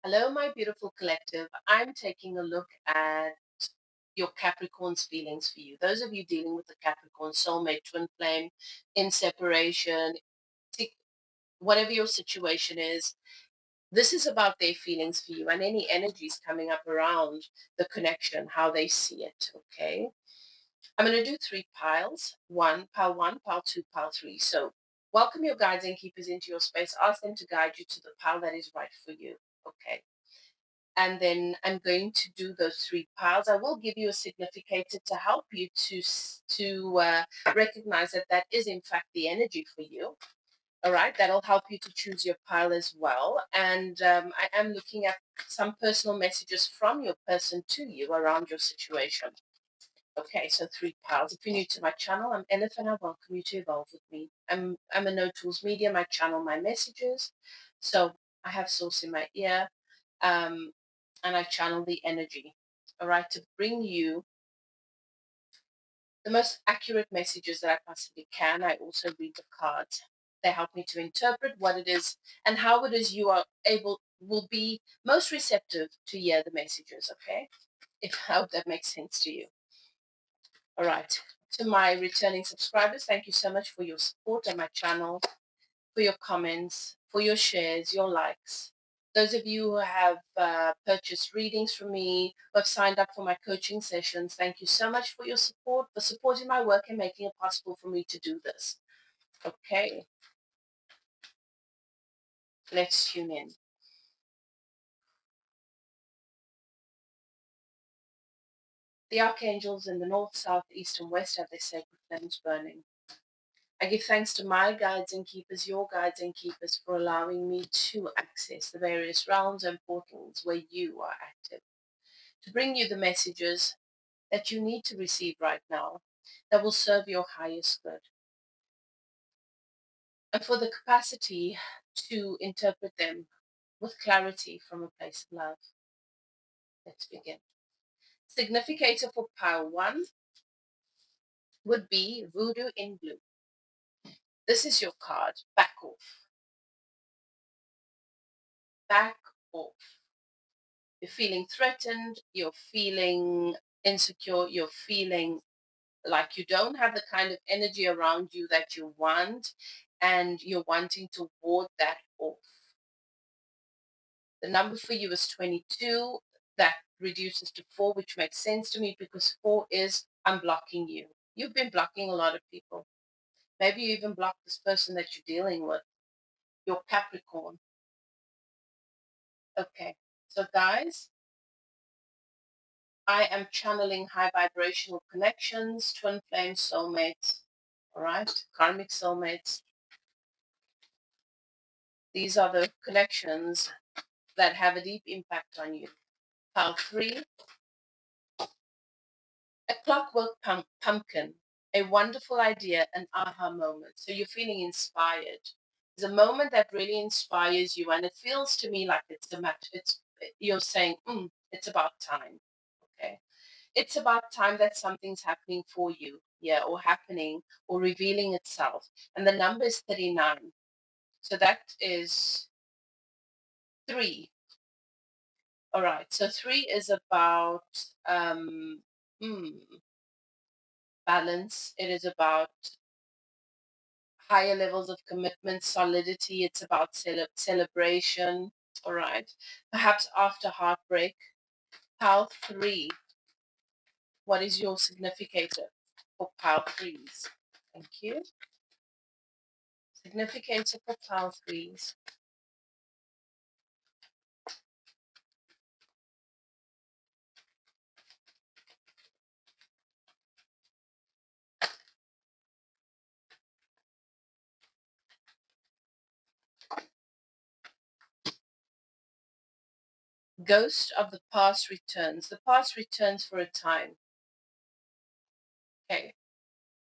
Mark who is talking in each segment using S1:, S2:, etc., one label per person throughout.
S1: Hello, my beautiful collective. I'm taking a look at your Capricorn's feelings for you. Those of you dealing with the Capricorn soulmate, twin flame, in separation, whatever your situation is, this is about their feelings for you and any energies coming up around the connection, how they see it. Okay. I'm going to do 3 piles. Pile one, pile two, pile three. So welcome your guides and keepers into your space. Ask them to guide you to the pile that is right for you. Okay. And then I'm going to do those 3 piles. I will give you a significator to help you to recognize that that is in fact the energy for you. All right, that'll help you to choose your pile as well. And I am looking at some personal messages from your person to you around your situation. Okay, so 3 piles. If you're new to my channel, I'm Elif and I welcome you to evolve with me. I'm a no tools medium. I channel my messages. So I have source in my ear. And I channel the energy, all right, to bring you the most accurate messages that I possibly can. I also read the cards. They help me to interpret what it is and how it is you will be most receptive to hear the messages, okay? I hope that makes sense to you. All right. To my returning subscribers, thank you so much for your support on my channel, for your comments, for your shares, your likes. Those of you who have purchased readings from me, who have signed up for my coaching sessions, thank you so much for your support, for supporting my work and making it possible for me to do this. Okay, let's tune in. The archangels in the north, south, east, and west have their sacred flames burning. I give thanks to my guides and keepers, your guides and keepers, for allowing me to access the various realms and portals where you are active, to bring you the messages that you need to receive right now that will serve your highest good, and for the capacity to interpret them with clarity from a place of love. Let's begin. Significator for pile one would be Voodoo in Blue. This is your card. Back off. Back off. You're feeling threatened. You're feeling insecure. You're feeling like you don't have the kind of energy around you that you want, and you're wanting to ward that off. The number for you is 22. That reduces to 4, which makes sense to me because 4 is I'm blocking you. You've been blocking a lot of people. Maybe you even blocked this person that you're dealing with, your Capricorn. Okay, so guys, I am channeling high vibrational connections, twin flame soulmates, all right, karmic soulmates. These are the connections that have a deep impact on you. Pile 3, a clockwork pumpkin, a wonderful idea, an aha moment. So you're feeling inspired. There's a moment that really inspires you, and it feels to me like it's a match. You're saying, it's about time. Okay, it's about time that something's happening for you, yeah, or happening or revealing itself. And the number is 39. So that is 3. All right. So 3 is about balance. It is about higher levels of commitment, solidity. It's about celebration. All right. Perhaps after heartbreak. Pile 3. What is your significator for pile 3s? Thank you. Significator for pile 3s. Ghost of the past returns. The past returns for a time. Okay.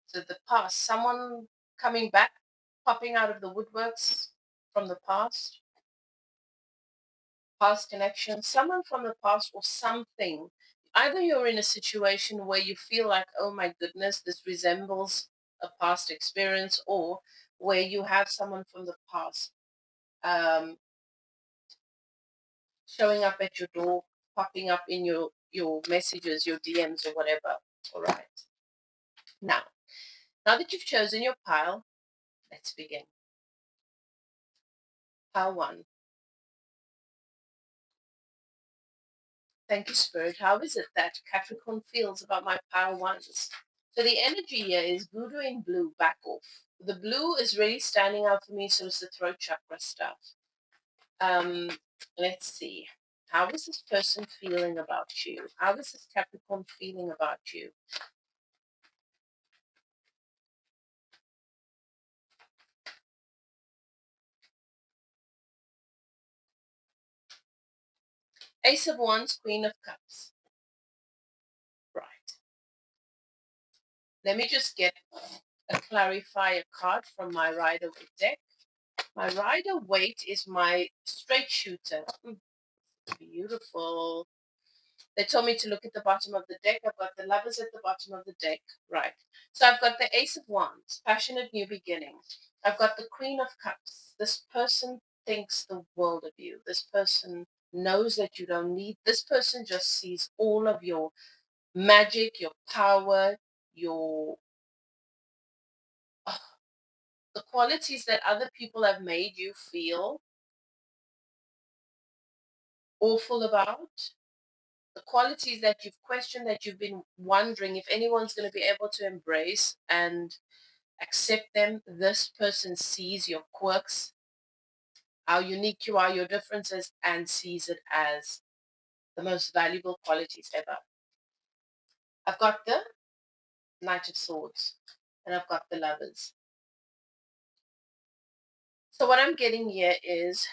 S1: So the past, someone coming back, popping out of the woodworks from the past connection, someone from the past or something. Either you're in a situation where you feel like, oh my goodness, this resembles a past experience, or where you have someone from the past showing up at your door, popping up in your messages, your DMs, or whatever. All right. Now that you've chosen your pile, let's begin. Pile 1. Thank you, Spirit. How is it that Capricorn feels about my pile 1s? So the energy here is voodoo in blue, back off. The blue is really standing out for me, so it's the throat chakra stuff. Let's see. How is this person feeling about you? How is this Capricorn feeling about you? Ace of Wands, Queen of Cups. Right. Let me just get a clarifier card from my Rider-Waite deck. My Rider-Waite is my straight shooter. Beautiful. They told me to look at the bottom of the deck. I've got the Lovers at the bottom of the deck. Right. So I've got the Ace of Wands, passionate new beginnings. I've got the Queen of Cups. This person thinks the world of you. This person knows that you don't need. This person just sees all of your magic, your power, your the qualities that other people have made you feel awful about, the qualities that you've questioned, that you've been wondering if anyone's going to be able to embrace and accept them. This person sees your quirks, how unique you are, your differences, and sees it as the most valuable qualities ever. I've got the Knight of Swords and I've got the Lovers. So what I'm getting here is,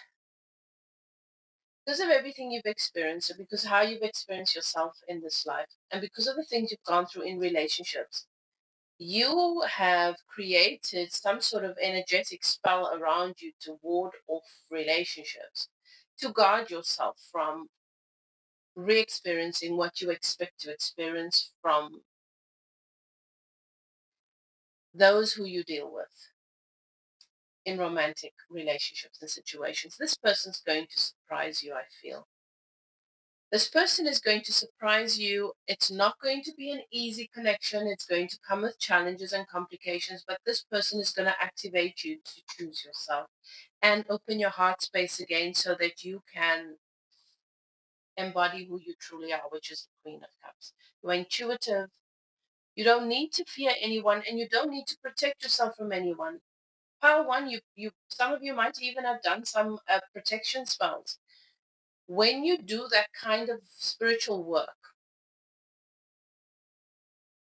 S1: because of everything you've experienced, and because how you've experienced yourself in this life, and because of the things you've gone through in relationships, you have created some sort of energetic spell around you to ward off relationships, to guard yourself from re-experiencing what you expect to experience from those who you deal with in romantic relationships and situations. This person's going to surprise you, I feel. This person is going to surprise you. It's not going to be an easy connection. It's going to come with challenges and complications, but this person is going to activate you to choose yourself and open your heart space again so that you can embody who you truly are, which is the Queen of Cups. You're intuitive. You don't need to fear anyone, and you don't need to protect yourself from anyone. Pile 1, some of you might even have done some protection spells. When you do that kind of spiritual work,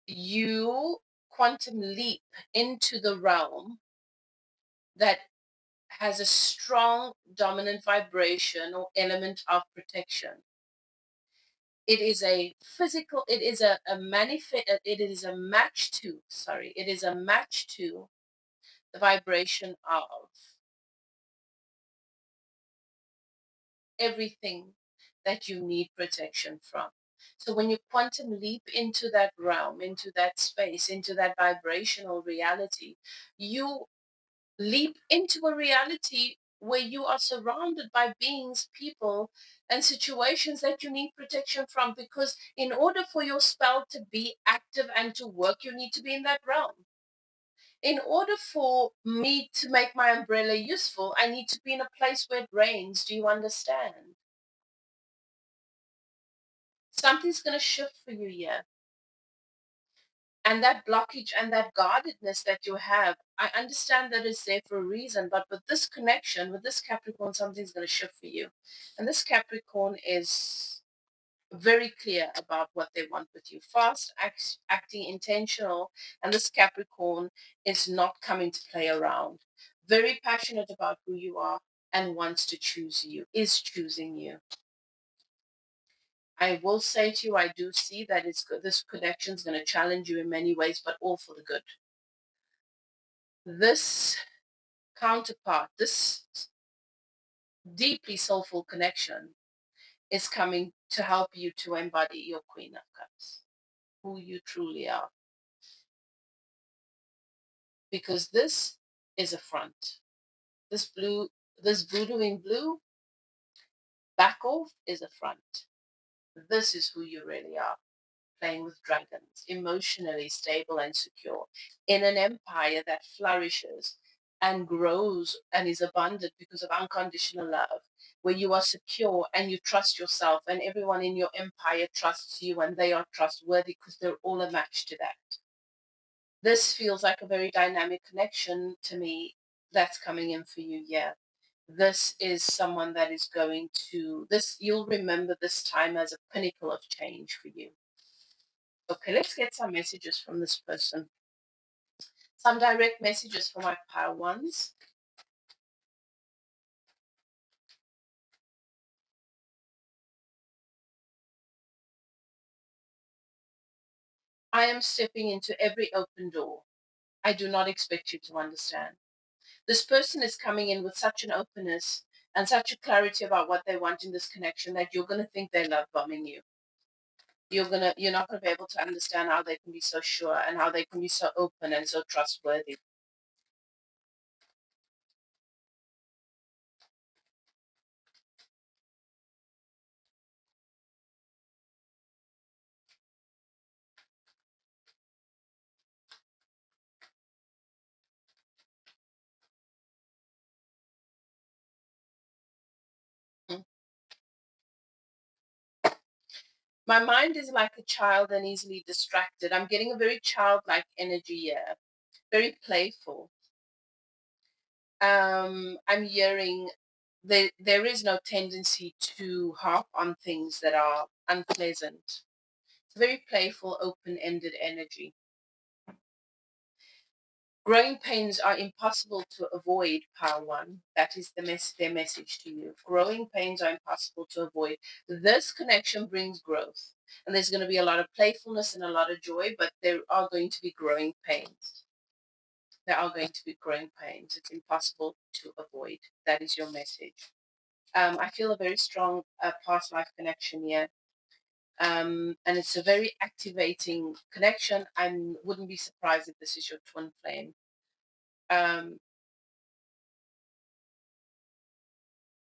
S1: you quantum leap into the realm that has a strong dominant vibration or element of protection. It is a physical, it is a manifest, it is a match to, it is a match to the vibration of everything that you need protection from. So when you quantum leap into that realm, into that space, into that vibrational reality, you leap into a reality where you are surrounded by beings, people, and situations that you need protection from. Because in order for your spell to be active and to work, you need to be in that realm. In order for me to make my umbrella useful, I need to be in a place where it rains. Do you understand? Something's going to shift for you here. And that blockage and that guardedness that you have, I understand that it's there for a reason, but with this connection, with this Capricorn, something's going to shift for you. And this Capricorn is very clear about what they want with you. Fast, acting intentional, and this Capricorn is not coming to play around. Very passionate about who you are and wants to choose you, is choosing you. I will say to you, I do see that this connection is going to challenge you in many ways, but all for the good. This counterpart, this deeply soulful connection, is coming to help you to embody your Queen of Cups, who you truly are. Because this is a front. This voodoo in blue Back off is a front. This is who you really are. Playing with dragons, emotionally stable and secure, in an empire that flourishes and grows and is abundant because of unconditional love, where you are secure and you trust yourself, and everyone in your empire trusts you and they are trustworthy because they're all a match to that. This feels like a very dynamic connection to me that's coming in for you. Yeah. This is someone that is going to, this, you'll remember this time as a pinnacle of change for you. Okay, let's get some messages from this person. Some direct messages for my pile ones. I am stepping into every open door. I do not expect you to understand. This person is coming in with such an openness and such a clarity about what they want in this connection that you're going to think they love bombing you. You're not going to be able to understand how they can be so sure and how they can be so open and so trustworthy. Mm. My mind is like a child and easily distracted. I'm getting a very childlike energy here, very playful. I'm hearing there is no tendency to harp on things that are unpleasant. It's a very playful, open-ended energy. Growing pains are impossible to avoid, Power One. That is their message to you. Growing pains are impossible to avoid. This connection brings growth. And there's going to be a lot of playfulness and a lot of joy, but there are going to be growing pains. There are going to be growing pains. It's impossible to avoid. That is your message. I feel a very strong past life connection here. And it's a very activating connection. I wouldn't be surprised if this is your twin flame. Um,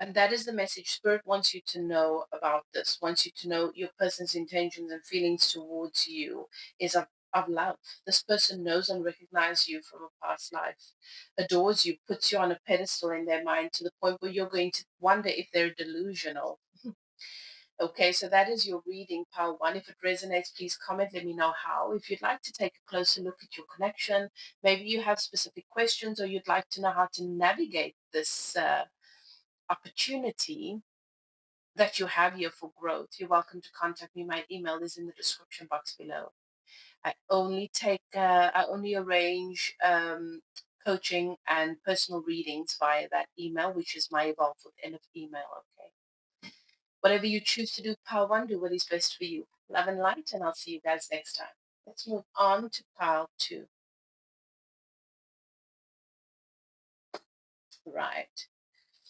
S1: and that is the message Spirit wants you to know about this, wants you to know your person's intentions and feelings towards you is of love. This person knows and recognizes you from a past life, adores you, puts you on a pedestal in their mind to the point where you're going to wonder if they're delusional. Okay, so that is your reading, Pile One. If it resonates, please comment. Let me know how. If you'd like to take a closer look at your connection, maybe you have specific questions or you'd like to know how to navigate this opportunity that you have here for growth, you're welcome to contact me. My email is in the description box below. I only arrange coaching and personal readings via that email, which is my Evolve with Elif email. Okay. Whatever you choose to do, Pile One, do what is best for you. Love and light, and I'll see you guys next time. Let's move on to Pile Two. Right.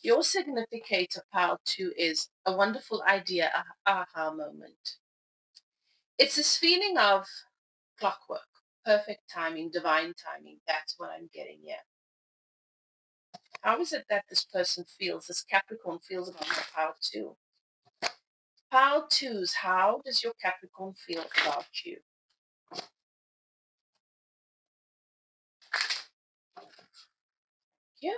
S1: Your significator, Pile Two, is a wonderful idea, aha moment. It's this feeling of clockwork, perfect timing, divine timing. That's what I'm getting here. How is it that this person feels, this Capricorn feels about the Pile Two? Pile Twos, how does your Capricorn feel about you? Yeah.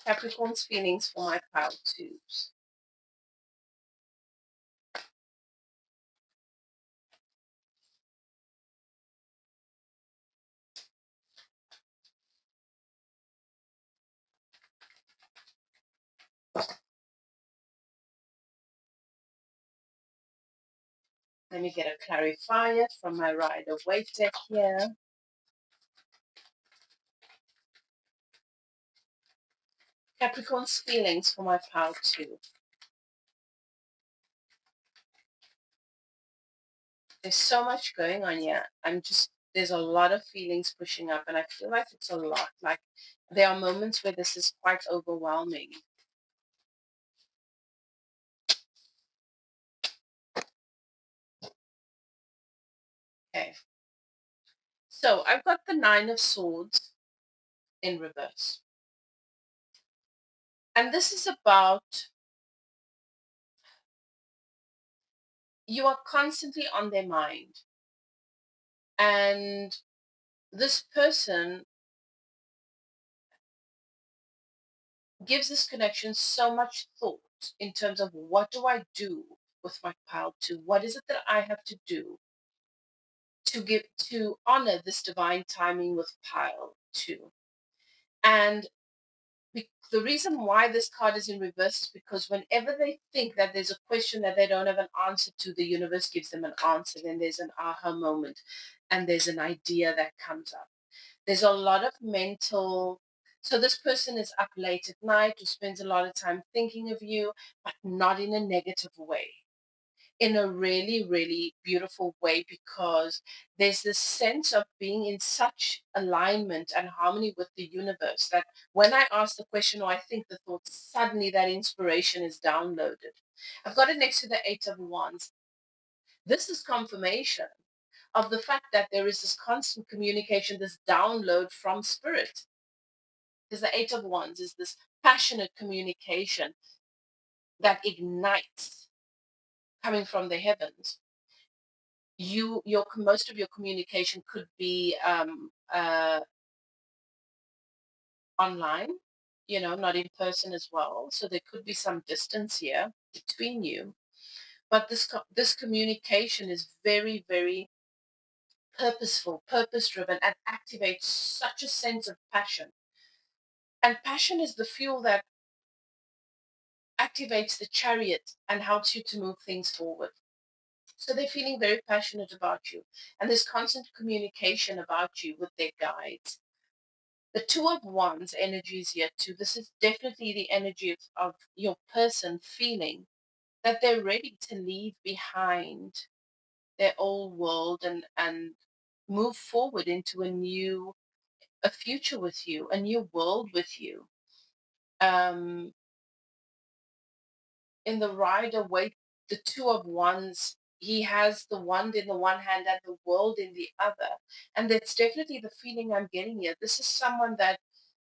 S1: Capricorn's feelings for my Pile Twos. Let me get a clarifier from my Rider Waite deck here. Capricorn's feelings for my Pile Two. There's so much going on here. There's a lot of feelings pushing up, and I feel like it's a lot. Like, there are moments where this is quite overwhelming. Okay. So I've got the Nine of Swords in reverse. And this is about you are constantly on their mind. And this person gives this connection so much thought in terms of what do I do with my pile two? What is it that I have to do to honor this divine timing with pile two? And the reason why this card is in reverse is because whenever they think that there's a question that they don't have an answer to, the universe gives them an answer. Then there's an aha moment and there's an idea that comes up. There's a lot of mental. So this person is up late at night or spends a lot of time thinking of you, but not in a negative way, in a really, really beautiful way, because there's this sense of being in such alignment and harmony with the universe that when I ask the question or I think the thought, suddenly that inspiration is downloaded. I've got it next to the Eight of Wands. This is confirmation of the fact that there is this constant communication, this download from spirit. Because the Eight of Wands is this passionate communication that ignites coming from the heavens. Your most of your communication could be online, not in person as well. So there could be some distance here between you. But this communication is very, very purposeful, purpose driven, and activates such a sense of passion. And passion is the fuel that activates the chariot and helps you to move things forward. So they're feeling very passionate about you. And there's constant communication about you with their guides. The Two of Wands energy is here too. This is definitely the energy of your person feeling that they're ready to leave behind their old world and move forward into a future with you, a new world with you. Um, in the Rider Waite, the Two of Wands, he has the wand in the one hand and the world in the other. And that's definitely the feeling I'm getting here. This is someone that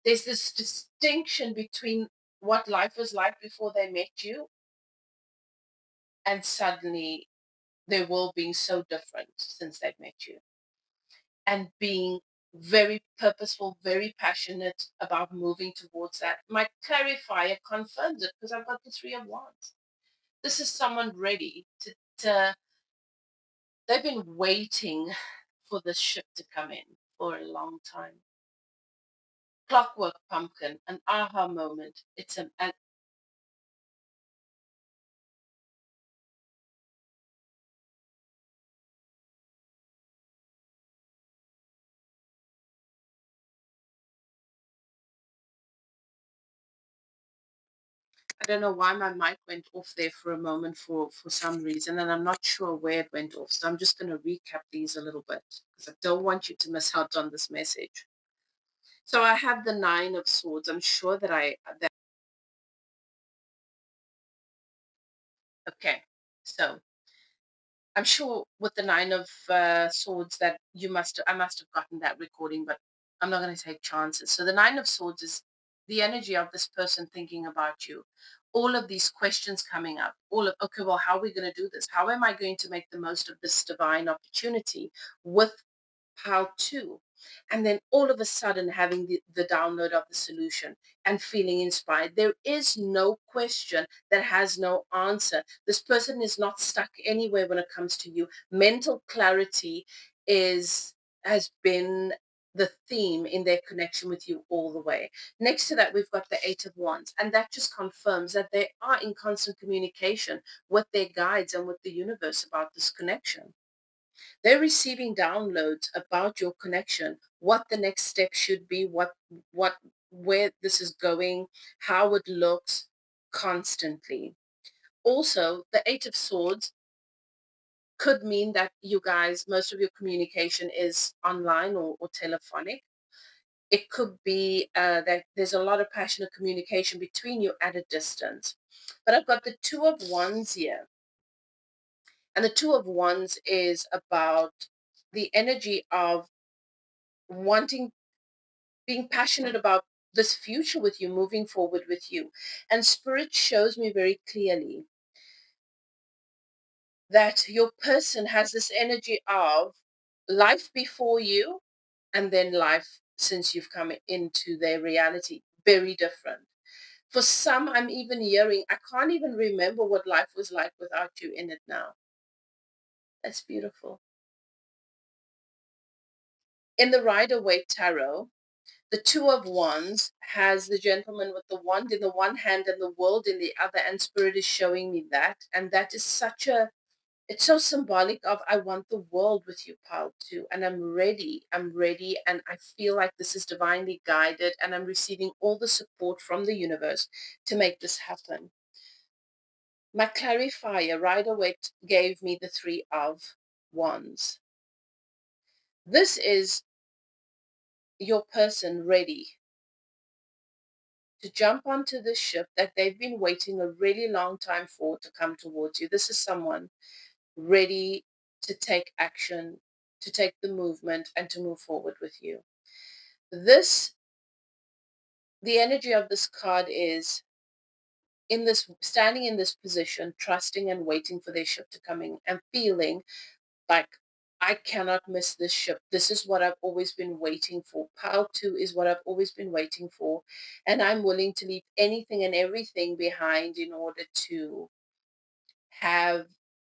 S1: there's this distinction between what life was like before they met you and suddenly their world being so different since they've met you, and being very purposeful, very passionate about moving towards that. My clarifier confirms it because I've got the Three of Wands. This is someone ready to they've been waiting for this ship to come in for a long time. Clockwork pumpkin, an aha moment. It's an I don't know why my mic went off there for a moment for some reason, and I'm not sure where it went off. So I'm just going to recap these a little bit because I don't want you to miss out on this message. So I have the Nine of Swords. I'm sure that okay. So I'm sure with the Nine of Swords that I must have gotten that recording, but I'm not going to take chances. So the Nine of Swords is the energy of this person thinking about you. All of these questions coming up, okay, well, how are we going to do this? How am I going to make the most of this divine opportunity with how to? And then all of a sudden having the download of the solution and feeling inspired. There is no question that has no answer. This person is not stuck anywhere when it comes to you. Mental clarity has been the theme in their connection with you all the way. Next to that, we've got the Eight of Wands, and that just confirms that they are in constant communication with their guides and with the universe about this connection. They're receiving downloads about your connection, what the next step should be, what where this is going, how it looks constantly. Also, the Eight of Swords could mean that you guys, most of your communication is online or telephonic. It could be that there's a lot of passionate communication between you at a distance. But I've got the Two of Wands here. And the Two of Wands is about the energy of wanting, being passionate about this future with you, moving forward with you. And Spirit shows me very clearly that your person has this energy of life before you and then life since you've come into their reality. Very different. For some, I'm even hearing, I can't even remember what life was like without you in it now. That's beautiful. In the Rider-Waite Tarot, the Two of Wands has the gentleman with the wand in the one hand and the world in the other, and Spirit is showing me that. And that is it's so symbolic of I want the world with you, Pile, too. And I'm ready, and I feel like this is divinely guided, and I'm receiving all the support from the universe to make this happen. My clarifier, Rider-Waite, gave me the Three of Wands. This is your person ready to jump onto this ship that they've been waiting a really long time for to come towards you. This is someone ready to take action, to take the movement, and to move forward with you. The energy of this card is standing in this position, trusting and waiting for their ship to come in and feeling like I cannot miss this ship. This is what I've always been waiting for. Pile 2 is what I've always been waiting for. And I'm willing to leave anything and everything behind in order to have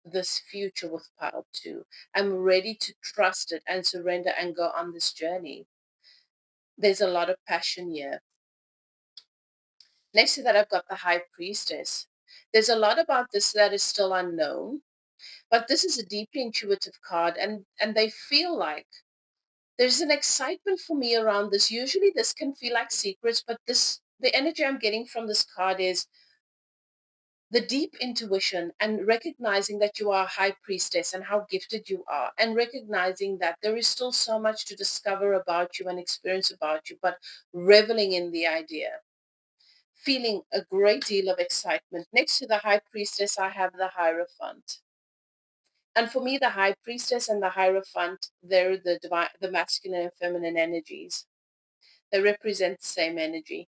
S1: this future with Pile 2. I'm ready to trust it and surrender and go on this journey. There's a lot of passion here. Next to that, I've got the High Priestess. There's a lot about this that is still unknown, but this is a deeply intuitive card, and they feel like there's an excitement for me around this. Usually this can feel like secrets, but the energy I'm getting from this card is the deep intuition and recognizing that you are a high priestess and how gifted you are, and recognizing that there is still so much to discover about you and experience about you, but reveling in the idea, feeling a great deal of excitement. Next to the high priestess, I have the Hierophant. And for me, the high priestess and the Hierophant, they're the masculine and feminine energies. They represent the same energy.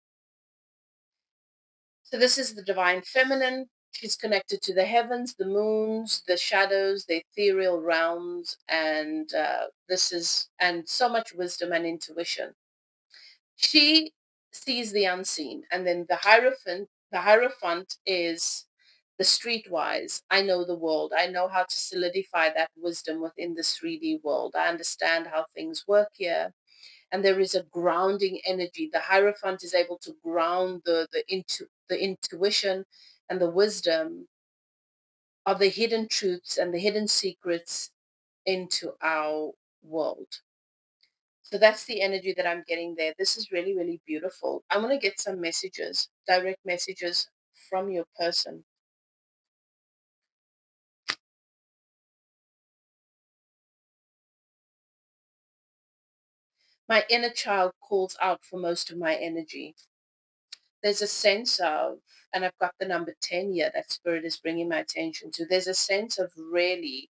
S1: So this is the divine feminine. She's connected to the heavens, the moons, the shadows, the ethereal realms, and and so much wisdom and intuition. She sees the unseen, and then the Hierophant. The Hierophant is the streetwise. I know the world. I know how to solidify that wisdom within the 3D world. I understand how things work here. And there is a grounding energy. The Hierophant is able to ground the intuition and the wisdom of the hidden truths and the hidden secrets into our world. So that's the energy that I'm getting there. This is really, really beautiful. I'm going to get some messages, direct messages from your person. My inner child calls out for most of my energy. There's a sense of, and I've got the number 10 here that Spirit is bringing my attention to. There's a sense of really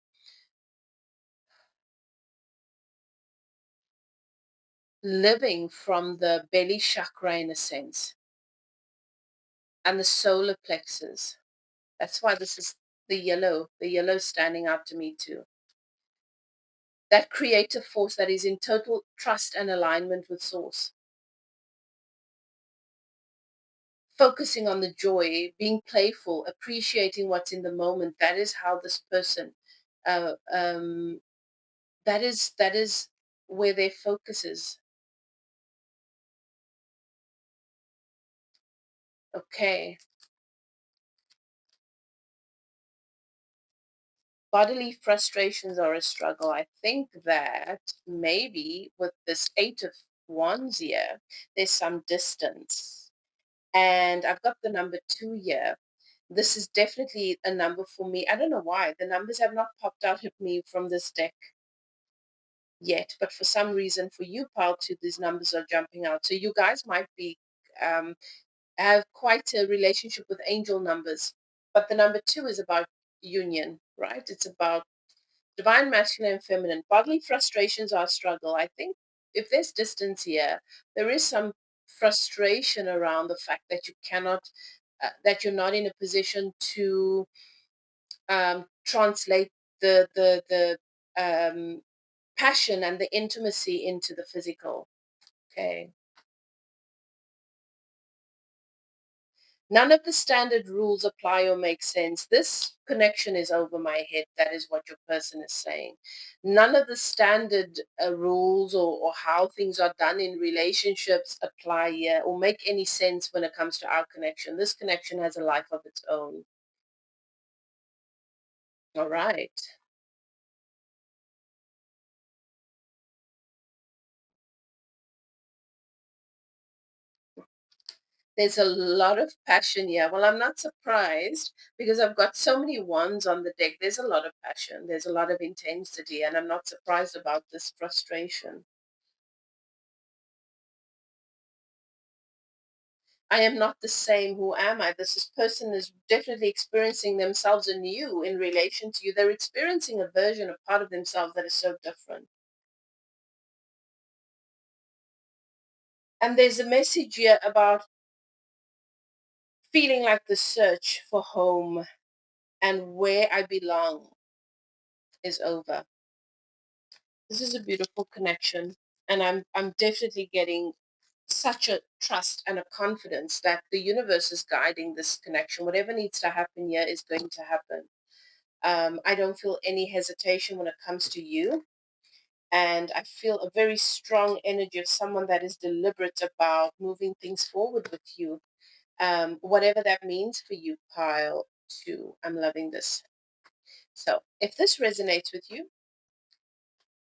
S1: living from the belly chakra in a sense, and the solar plexus. That's why this is the yellow standing out to me too. That creative force that is in total trust and alignment with source. Focusing on the joy, being playful, appreciating what's in the moment. That is how this person, uh, um, that is where their focus is. Okay. Bodily frustrations are a struggle. I think that maybe with this Eight of Wands here, there's some distance. And I've got the number 2 here. This is definitely a number for me. I don't know why. The numbers have not popped out at me from this deck yet, but for some reason, for you, Pile 2, these numbers are jumping out. So you guys might be um, have quite a relationship with angel numbers. But the number 2 is about union, right? It's about divine masculine and feminine. Bodily frustrations are a struggle. I think if there's distance here, there is some frustration around the fact that you cannot, that you're not in a position to translate the passion and the intimacy into the physical. Okay. None of the standard rules apply or make sense. This connection is over my head. That is what your person is saying. None of the standard rules or how things are done in relationships apply here or make any sense when it comes to our connection. This connection has a life of its own. All right. There's a lot of passion here. Well, I'm not surprised because I've got so many wands on the deck. There's a lot of passion, there's a lot of intensity, and I'm not surprised about this frustration. I am not the same. Who am I? This person is definitely experiencing themselves anew in relation to you. They're experiencing a version, a part of themselves that is so different. And there's a message here about feeling like the search for home and where I belong is over. This is a beautiful connection. And I'm definitely getting such a trust and a confidence that the universe is guiding this connection. Whatever needs to happen here is going to happen. I don't feel any hesitation when it comes to you. And I feel a very strong energy of someone that is deliberate about moving things forward with you. Whatever that means for you, pile two. I'm loving this. So if this resonates with you,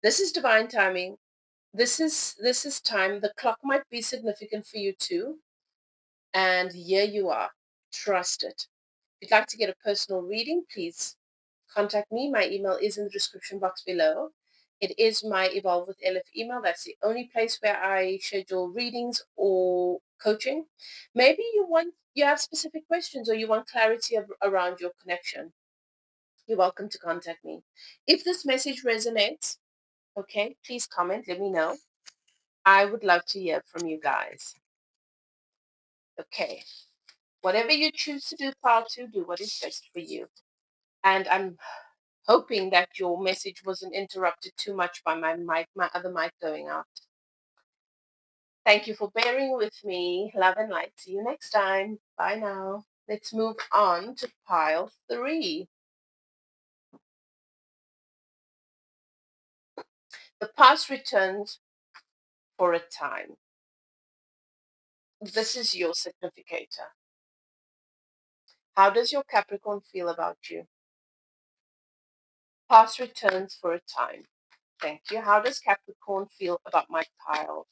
S1: this is divine timing. This is time. The clock might be significant for you too. And here you are. Trust it. If you'd like to get a personal reading, please contact me. My email is in the description box below. It is my Evolve with Elif email. That's the only place where I schedule readings or coaching. Maybe you have specific questions or you want clarity around your connection. You're welcome to contact me. If this message resonates, okay, please comment. Let me know. I would love to hear from you guys. Okay. Whatever you choose to do, part two, do what is best for you. And I'm hoping that your message wasn't interrupted too much by my other mic going out. Thank you for bearing with me. Love and light. See you next time. Bye now. Let's move on to pile three. The past returns for a time. This is your significator. How does your Capricorn feel about you? Past returns for a time. Thank you. How does Capricorn feel about my pile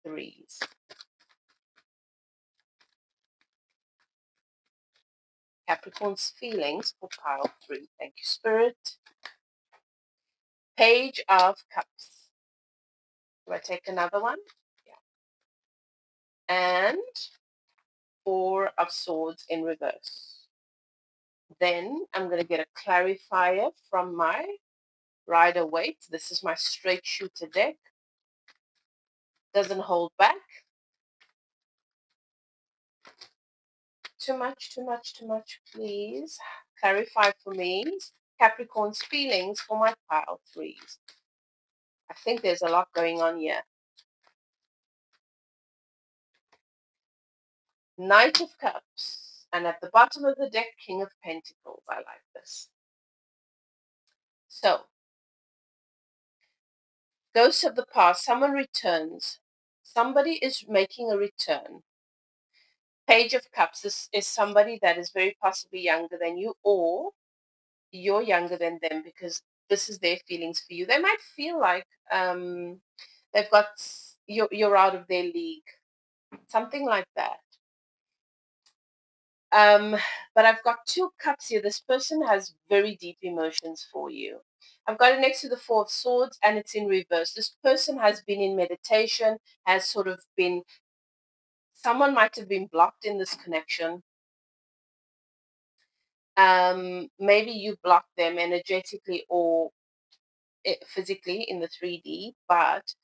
S1: threes? Capricorn's feelings for pile three. Thank you, Spirit. Page of Cups. Do I take another one? Yeah. And Four of Swords in reverse. Then I'm going to get a clarifier from my Rider Waite. This is my straight shooter deck. Doesn't hold back. Too much, too much, too much, please. Clarify for me Capricorn's feelings for my pile threes. I think there's a lot going on here. Knight of Cups. And at the bottom of the deck, King of Pentacles. I like this. So, ghosts of the past. Someone returns. Somebody is making a return. Page of Cups. This is somebody that is very possibly younger than you, or you're younger than them, because this is their feelings for you. They might feel like they've got you're out of their league, something like that. But I've got two cups here. This person has very deep emotions for you. I've got it next to the Four of Swords, and it's in reverse. This person has been in meditation, has sort of been, someone might have been blocked in this connection. Maybe you blocked them energetically or physically in the 3D, but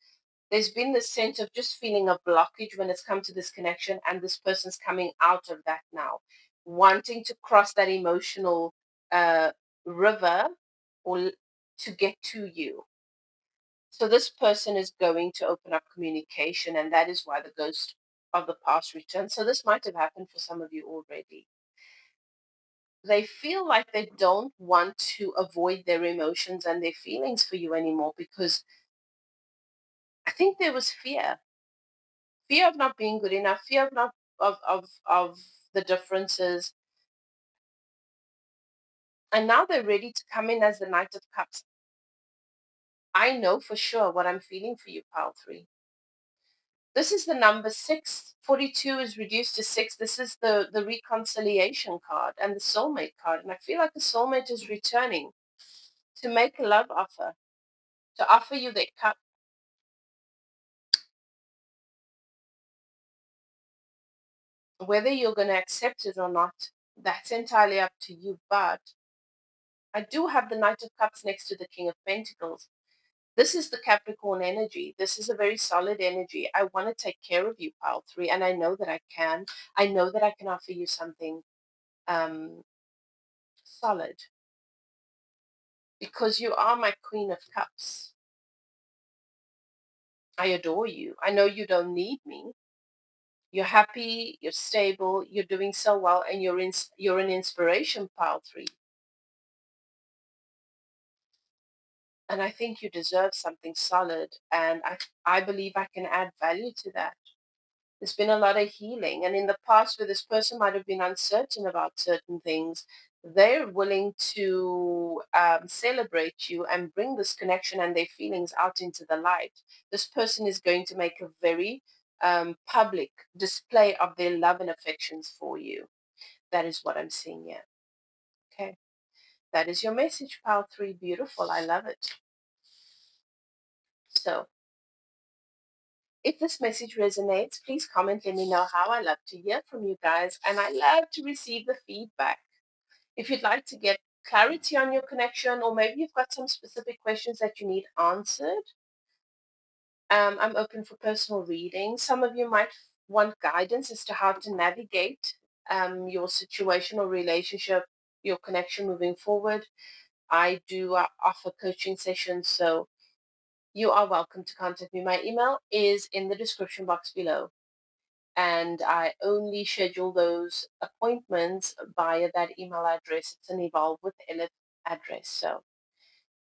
S1: there's been this sense of just feeling a blockage when it's come to this connection, and this person's coming out of that now, wanting to cross that emotional uh, river or to get to you. So this person is going to open up communication, and that is why the ghost of the past returns. So this might have happened for some of you already. They feel like they don't want to avoid their emotions and their feelings for you anymore, because I think there was fear of not being good enough, fear of not of the differences, and now they're ready to come in as the Knight of Cups. I know for sure what I'm feeling for you, Pile 3. This is the number 6. 42 is reduced to 6. This is the reconciliation card and the soulmate card. And I feel like the soulmate is returning to make a love offer, to offer you their cup. Whether you're going to accept it or not, that's entirely up to you. But I do have the Knight of Cups next to the King of Pentacles. This is the Capricorn energy. This is a very solid energy. I want to take care of you, Pile 3, and I know that I can. I know that I can offer you something solid, because you are my Queen of Cups. I adore you. I know you don't need me. You're happy, you're stable, you're doing so well, and you're an inspiration, Pile 3. And I think you deserve something solid, and I believe I can add value to that. There's been a lot of healing, and in the past, where this person might have been uncertain about certain things, they're willing to celebrate you and bring this connection and their feelings out into the light. This person is going to make a very public display of their love and affections for you. That is what I'm seeing here. Okay, that is your message, Pile 3. Beautiful. I love it. So if this message resonates, please comment. Let me know how. I love to hear from you guys, and I love to receive the feedback. If you'd like to get clarity on your connection, or maybe you've got some specific questions that you need answered, I'm open for personal reading. Some of you might want guidance as to how to navigate your situation or relationship, your connection moving forward. I do offer coaching sessions, so you are welcome to contact me. My email is in the description box below, and I only schedule those appointments via that email address. It's an Evolve with Elif address. So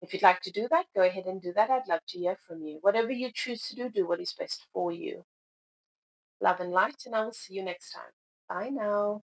S1: if you'd like to do that, go ahead and do that. I'd love to hear from you. Whatever you choose to do, do what is best for you. Love and light, and I will see you next time. Bye now.